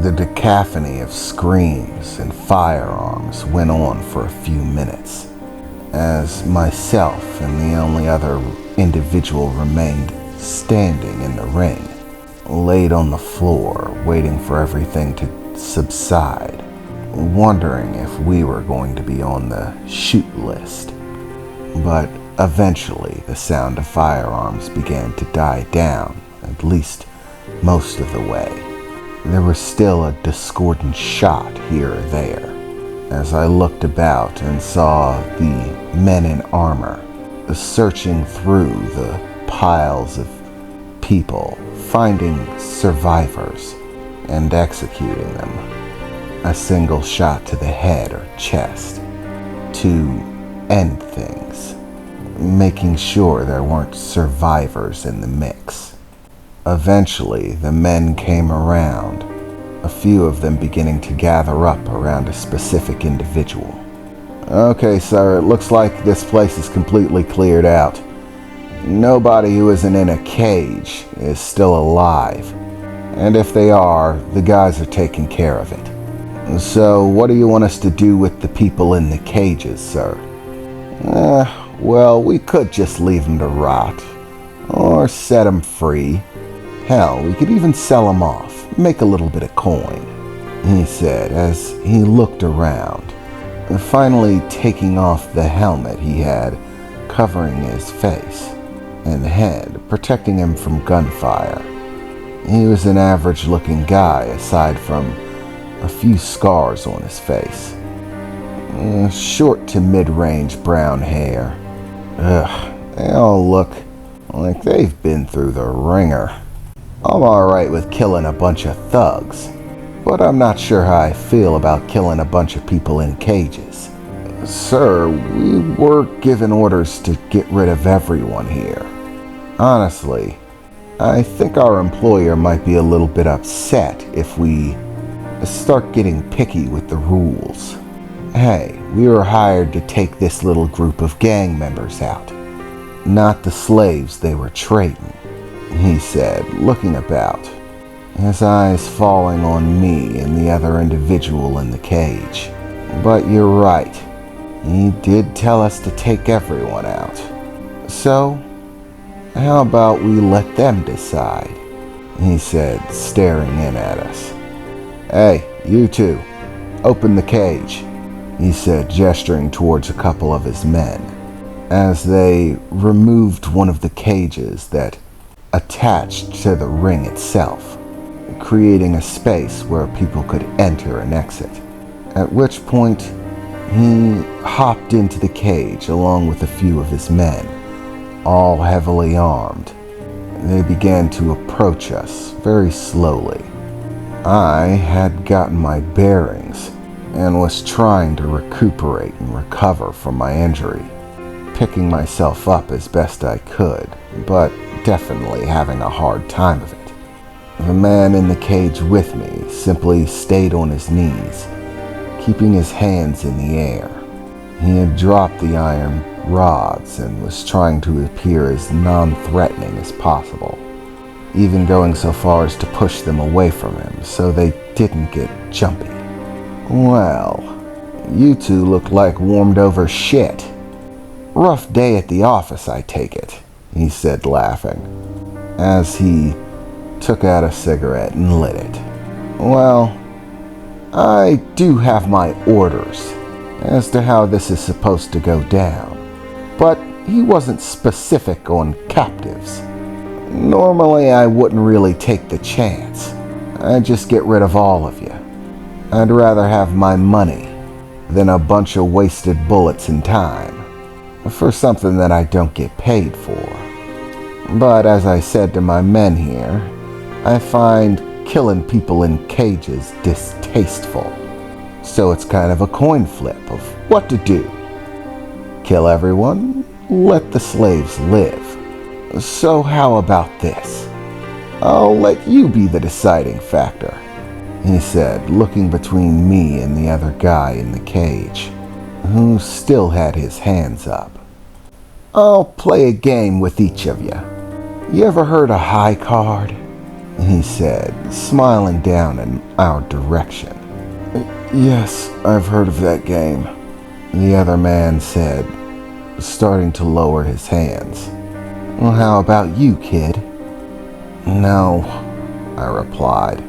The cacophony of screams and firearms went on for a few minutes, as myself and the only other individual remained standing in the ring, laid on the floor, waiting for everything to subside, wondering if we were going to be on the shoot list. But eventually, the sound of firearms began to die down, at least most of the way. There was still a discordant shot here or there, as I looked about and saw the men in armor searching through the piles of people, finding survivors and executing them. A single shot to the head or chest to end things, making sure there weren't survivors in the mix. Eventually, the men came around, a few of them beginning to gather up around a specific individual. "Okay, sir, it looks like this place is completely cleared out. Nobody who isn't in a cage is still alive. And if they are, the guys are taking care of it. So, what do you want us to do with the people in the cages, sir?" Well, we could just leave them to rot, or set them free. Hell, we could even sell them off, make a little bit of coin," he said as he looked around, finally taking off the helmet he had covering his face and head, protecting him from gunfire. He was an average-looking guy aside from a few scars on his face. Short to mid-range brown hair. They all look like they've been through the ringer. I'm alright with killing a bunch of thugs, but I'm not sure how I feel about killing a bunch of people in cages. "Sir, we were given orders to get rid of everyone here. Honestly, I think our employer might be a little bit upset if we start getting picky with the rules. Hey, we were hired to take this little group of gang members out, not the slaves they were trading," he said, looking about, his eyes falling on me and the other individual in the cage. "But you're right. He did tell us to take everyone out. So, how about we let them decide?" he said, staring in at us. "Hey, you two, open the cage," he said, gesturing towards a couple of his men, as they removed one of the cages that attached to the ring itself, creating a space where people could enter and exit. At which point, he hopped into the cage along with a few of his men, all heavily armed. They began to approach us very slowly. I had gotten my bearings and was trying to recuperate and recover from my injury, picking myself up as best I could, but definitely having a hard time of it. The man in the cage with me simply stayed on his knees, keeping his hands in the air. He had dropped the iron rods and was trying to appear as non-threatening as possible, even going so far as to push them away from him so they didn't get jumpy. "Well, you two look like warmed over shit. Rough day at the office, I take it," he said, laughing, as he took out a cigarette and lit it. "Well, I do have my orders as to how this is supposed to go down, but he wasn't specific on captives. Normally, I wouldn't really take the chance. I'd just get rid of all of you. I'd rather have my money than a bunch of wasted bullets and time for something that I don't get paid for. But as I said to my men here, I find killing people in cages distasteful. So it's kind of a coin flip of what to do. Kill everyone, let the slaves live. So how about this? I'll let you be the deciding factor," he said, looking between me and the other guy in the cage, who still had his hands up. "I'll play a game with each of you. You ever heard of high card? he said, smiling down in our direction. Yes, I've heard of that game, the other man said, starting to lower his hands. Well, how about you, kid? No, I replied.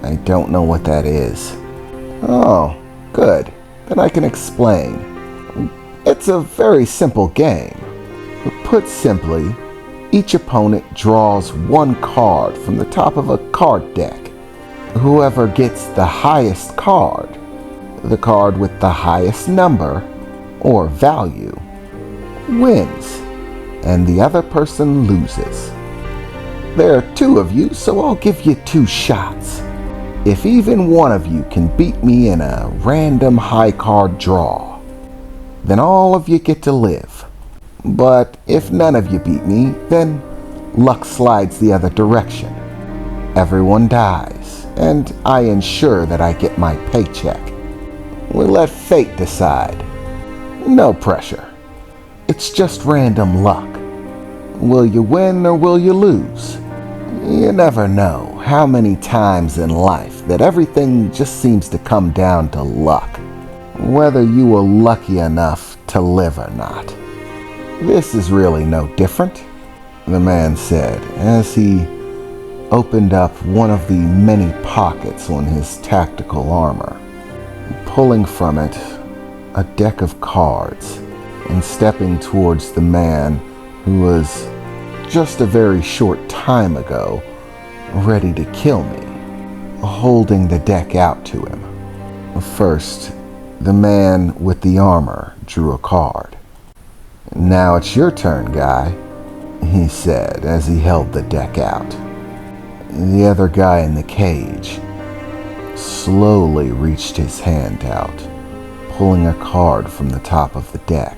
I don't know what that is. Oh, good. Then I can explain. It's a very simple game. Put simply, each opponent draws one card from the top of a card deck. Whoever gets the highest card, the card with the highest number or value, wins, and the other person loses. There are two of you, so I'll give you two shots. If even one of you can beat me in a random high card draw, then all of you get to live. But if none of you beat me, then luck slides the other direction. Everyone dies, and I ensure that I get my paycheck. We'll let fate decide. No pressure. It's just random luck. Will you win or will you lose? You never know how many times in life that everything just seems to come down to luck, whether you were lucky enough to live or not. This is really no different, the man said as he opened up one of the many pockets on his tactical armor, pulling from it a deck of cards and stepping towards the man who was just a very short time ago ready to kill me, holding the deck out to him. First, the man with the armor drew a card. Now it's your turn, guy, he said as he held the deck out. The other guy in the cage slowly reached his hand out, pulling a card from the top of the deck.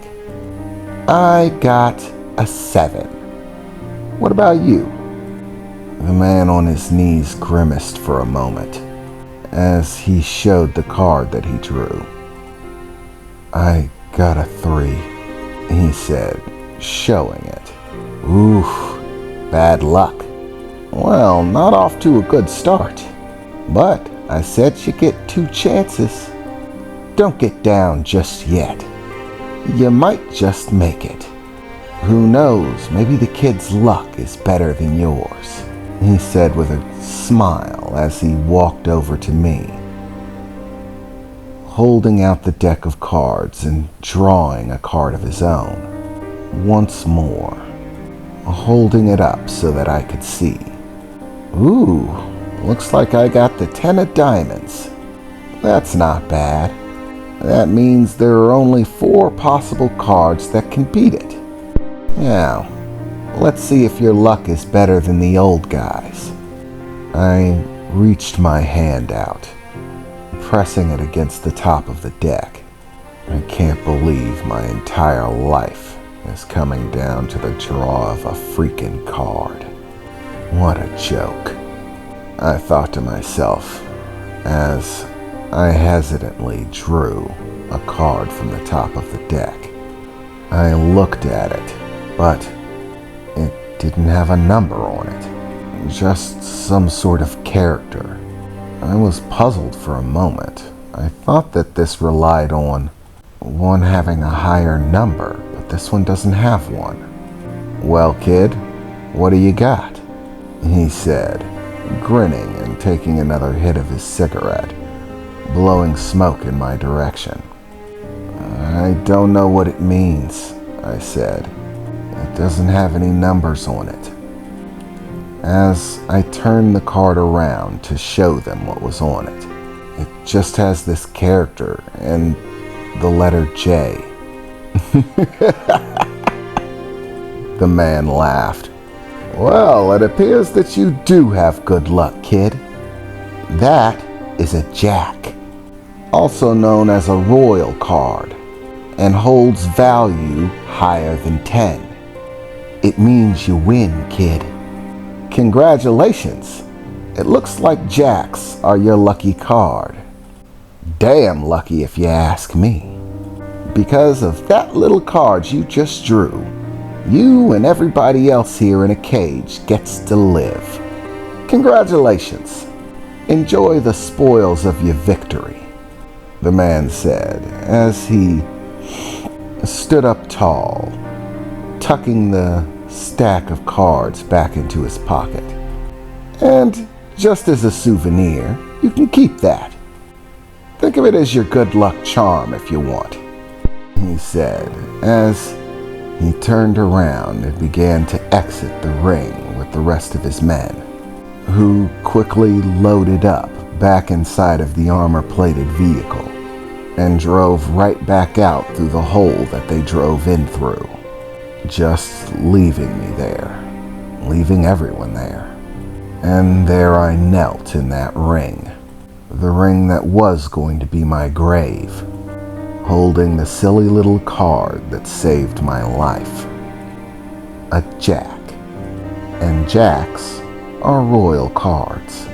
I got a 7. What about you? The man on his knees grimaced for a moment as he showed the card that he drew. I got a 3, he said, showing it. Oof, bad luck. Well, not off to a good start. But I said you get 2 chances. Don't get down just yet. You might just make it. Who knows, maybe the kid's luck is better than yours, he said with a smile as he walked over to me, holding out the deck of cards and drawing a card of his own. Once more, holding it up so that I could see. Ooh, looks like I got the 10 of diamonds. That's not bad. That means there are only 4 possible cards that can beat it. Now, let's see if your luck is better than the old guy's. I reached my hand out, pressing it against the top of the deck. I can't believe my entire life is coming down to the draw of a freaking card. What a joke, I thought to myself as I hesitantly drew a card from the top of the deck. I looked at it, but it didn't have a number on it, just some sort of character. I was puzzled for a moment. I thought that this relied on one having a higher number, but this one doesn't have one. Well, kid, what do you got? He said, grinning and taking another hit of his cigarette, blowing smoke in my direction. I don't know what it means, I said. It doesn't have any numbers on it. As I turned the card around to show them what was on it, it just has this character and the letter J. The man laughed. Well, it appears that you do have good luck, kid. That is a jack, also known as a royal card, and holds value higher than 10. It means you win, kid. Congratulations. It looks like jacks are your lucky card. Damn lucky if you ask me. Because of that little card you just drew, you and everybody else here in a cage gets to live. Congratulations. Enjoy the spoils of your victory, the man said as he stood up tall, tucking the stack of cards back into his pocket. And just as a souvenir, you can keep that. Think of it as your good luck charm if you want, he said as he turned around and began to exit the ring with the rest of his men, who quickly loaded up back inside of the armor-plated vehicle and drove right back out through the hole that they drove in through, just leaving me there, leaving everyone there. And there I knelt in that ring, the ring that was going to be my grave, holding the silly little card that saved my life. A jack. And jacks are royal cards.